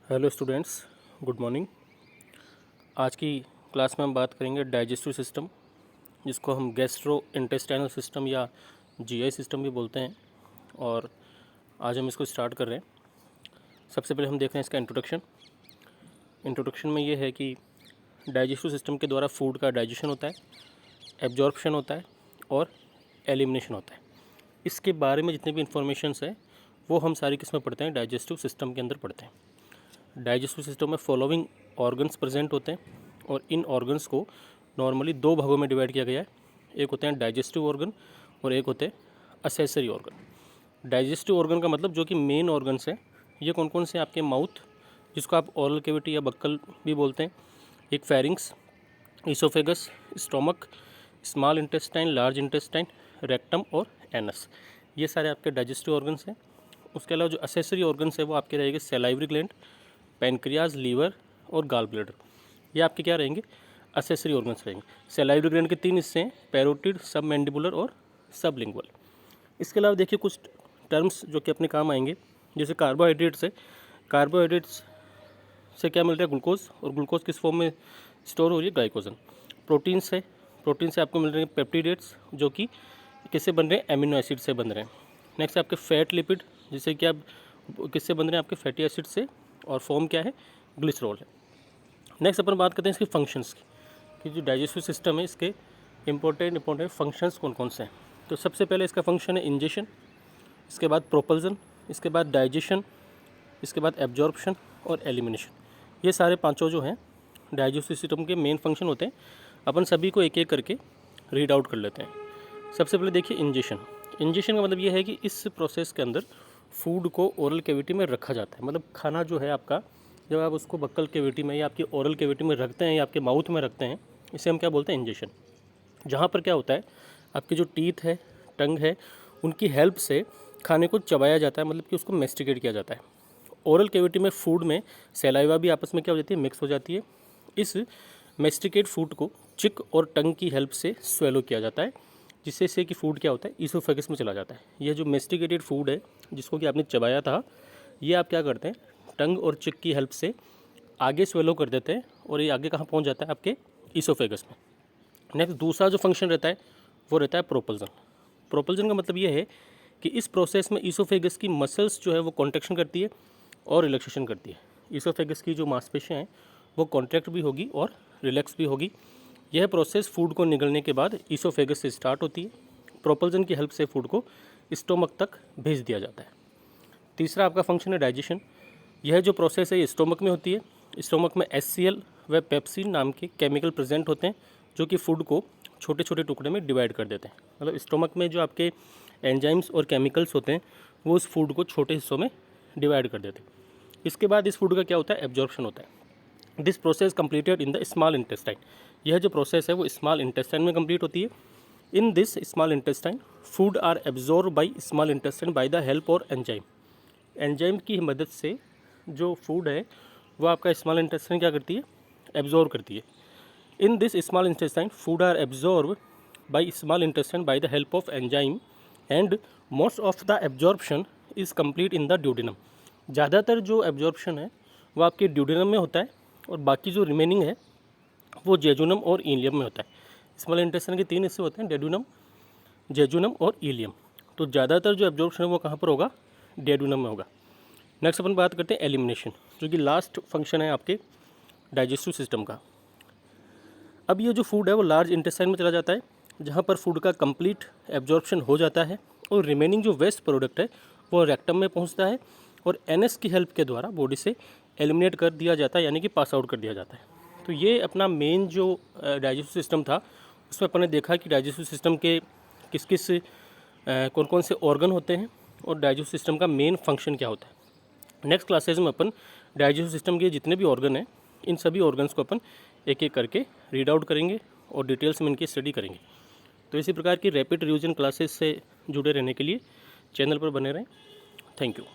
Hello students, good morning. आज की class में हम बात करेंगे डाइजेस्टिव सिस्टम, जिसको हम गैस्ट्रो इंटेस्टाइनल सिस्टम या जीआई सिस्टम भी बोलते हैं। और आज हम इसको स्टार्ट कर रहे हैं। सबसे पहले हम देख रहे हैं इसका इंट्रोडक्शन में ये है कि डाइजेस्टिव सिस्टम के द्वारा फूड का डाइजेशन होता है, एब्जॉर्प्शन होता है और एलिमिनेशन होता है। इसके बारे में जितने भी इंफॉर्मेशंस है वो हम सारी किस में पढ़ते हैं, डाइजेस्टिव सिस्टम के अंदर पढ़ते हैं। डाइजेस्टिव सिस्टम में फॉलोइंग ऑर्गन्स प्रेजेंट होते हैं और इन ऑर्गन्स को नॉर्मली दो भागों में डिवाइड किया गया है। एक होते हैं डाइजेस्टिव ऑर्गन और एक होते हैं असेसरी ऑर्गन। डाइजेस्टिव ऑर्गन का मतलब जो कि मेन ऑर्गन्स हैं, ये कौन कौन से? आपके माउथ, जिसको आप ओरल कैविटी या बक्कल भी बोलते हैं, एक pharynx, oesophagus, stomach, small intestine, large intestine, rectum और एनस। ये सारे आपके डाइजेस्टिव ऑर्गन्स हैं। उसके अलावा जो असेसरी ऑर्गन्स है वो आपके रहेंगे सैलाइवरी ग्लैंड, पैनक्रियाज, लीवर और गाल ब्लैडर। ये आपके क्या रहेंगे? असेसरी ऑर्गन्स रहेंगे। सैलाइवरी ग्लैंड के 3 हिस्से हैं, पैरोटिड, सब मैंडिबुलर और सबलिंगुअल। इसके अलावा देखिए कुछ टर्म्स जो कि अपने काम आएंगे, जैसे कार्बोहाइड्रेट्स है। कार्बोहाइड्रेट्स से क्या मिल रहा है? ग्लूकोज, और ग्लूकोज किस फॉर्म में स्टोर हो रही है? ग्लाइकोजन। प्रोटीन्स है, प्रोटीन से आपको मिल रहे हैं पेप्टिडेट्स, जो कि किससे बन रहे हैं? एमिनो एसिड से बन रहे हैं। नेक्स्ट आपके फैट लिपिड, जिससे कि आप किससे बन रहे हैं? आपके फैटी एसिड से, और फॉर्म क्या है? ग्लिसरॉल है। नेक्स्ट अपन बात करते हैं इसके फंक्शंस की, कि जो डाइजेस्टिव सिस्टम है इसके इंपॉर्टेंट फंक्शंस कौन कौन से हैं। तो सबसे पहले इसका फंक्शन है इंजेशन, इसके बाद प्रोपल्जन, इसके बाद डाइजेशन, इसके बाद एब्जॉर्प्शन और एलिमिनेशन। ये सारे पांचों जो हैं डाइजेस्टिव सिस्टम के मेन फंक्शन होते हैं। अपन सभी को एक एक करके रीड आउट कर लेते हैं। सबसे पहले देखिए इंजेशन। इंजेशन का मतलब ये है कि इस प्रोसेस के अंदर फूड को ओरल कैविटी में रखा जाता है। मतलब खाना जो है आपका, जब आप उसको बक्कल कैविटी में या आपकी ओरल कैविटी में रखते हैं या आपके माउथ में रखते हैं, इसे हम क्या बोलते हैं? इंजेशन। जहाँ पर क्या होता है, आपके जो टीथ है, टंग है, उनकी हेल्प से खाने को चबाया जाता है, मतलब कि उसको मेस्टिकेट किया जाता है। ओरल कैविटी में फूड में सैलाइवा भी आपस में क्या हो जाती है? मिक्स हो जाती है। इस मेस्टिकेट फूड को चिक और टंग की हेल्प से स्वेलो किया जाता है, जिससे से कि फूड क्या होता है? ईसोफेगस में चला जाता है। यह जो मेस्टिकेटेड फूड है, जिसको कि आपने चबाया था, ये आप क्या करते हैं? टंग और चिक की हेल्प से आगे स्वेलो कर देते हैं, और ये आगे कहाँ पहुँच जाता है? आपके ईसोफेगस में। नेक्स्ट दूसरा जो फंक्शन रहता है वो रहता है प्रोपल्जन। प्रोपल्जन का मतलब ये है कि इस प्रोसेस में ईसोफेगस की मसल्स जो है वो कॉन्ट्रैक्शन करती है और रिलैक्सेशन करती है। ईसोफेगस की जो मांसपेशियाँ हैं वो कॉन्ट्रैक्ट भी होगी और रिलैक्स भी होगी। यह प्रोसेस फूड को निगलने के बाद ईसोफेगस से स्टार्ट होती है। प्रोपल्जन की हेल्प से फूड को स्टोमक तक भेज दिया जाता है। तीसरा आपका फंक्शन है डाइजेशन। यह जो प्रोसेस है ये स्टोमक में होती है। स्टोमक में HCl व पेप्सिन नाम के केमिकल प्रेजेंट होते हैं, जो कि फूड को छोटे छोटे टुकड़े में डिवाइड कर देते हैं। मतलब स्टोमक में जो आपके एंजाइम्स और केमिकल्स होते हैं वो उस फूड को छोटे हिस्सों में डिवाइड कर देते हैं। इसके बाद इस फूड का क्या होता है? एब्जॉर्प्शन होता है। This process completed in the small intestine. यह जो प्रोसेस है वो स्मॉल इंटेस्टाइन में कंप्लीट होती है। In this small intestine food are absorb by small intestine by the help और एंजाइम। एंजाइम की मदद से जो फूड है वो आपका स्मॉल इंटेस्टाइन क्या करती है? एब्जॉर्ब करती है। In this small intestine food are absorb by small intestine by the help of enzyme and most of the absorption is complete in the duodenum. ज़्यादातर जो एब्जॉर्प्शन है वो आपके ड्यूडेनम में होता है, और बाकी जो रिमेनिंग है वो जेजुनम और इलियम में होता है। स्मॉल इंटेस्टाइन के 3 हिस्से होते हैं, डेडुनम, जेजुनम और इलियम। तो ज़्यादातर जो एब्जॉर्प्शन है वो कहाँ पर होगा? डेडुनम में होगा। नेक्स्ट अपन बात करते हैं एलिमिनेशन, जो कि लास्ट फंक्शन है आपके डाइजेस्टिव सिस्टम का। अब ये जो फूड है वो लार्ज इंटेस्टाइन में चला जाता है, जहाँ पर फूड का कंप्लीट एब्जॉर्प्शन हो जाता है, और रिमेनिंग जो वेस्ट प्रोडक्ट है वो रेक्टम में पहुँचता है, और एनएस की हेल्प के द्वारा बॉडी से एलिमिनेट कर दिया जाता है, यानी कि पास आउट कर दिया जाता है। तो ये अपना मेन जो डाइजेस्टिव सिस्टम था, उसमें अपन ने देखा कि डाइजेस्टिव सिस्टम के किस किस कौन कौन से ऑर्गन होते हैं और डाइजेस्टिव सिस्टम का मेन फंक्शन क्या होता है। नेक्स्ट क्लासेज में अपन डाइजेस्टिव सिस्टम के जितने भी ऑर्गन हैं, इन सभी ऑर्गन्स को अपन एक एक करके रीड आउट करेंगे और डिटेल्स में इनकी स्टडी करेंगे। तो इसी प्रकार की रैपिड रिवीजन क्लासेस से जुड़े रहने के लिए चैनल पर बने रहें। Thank you.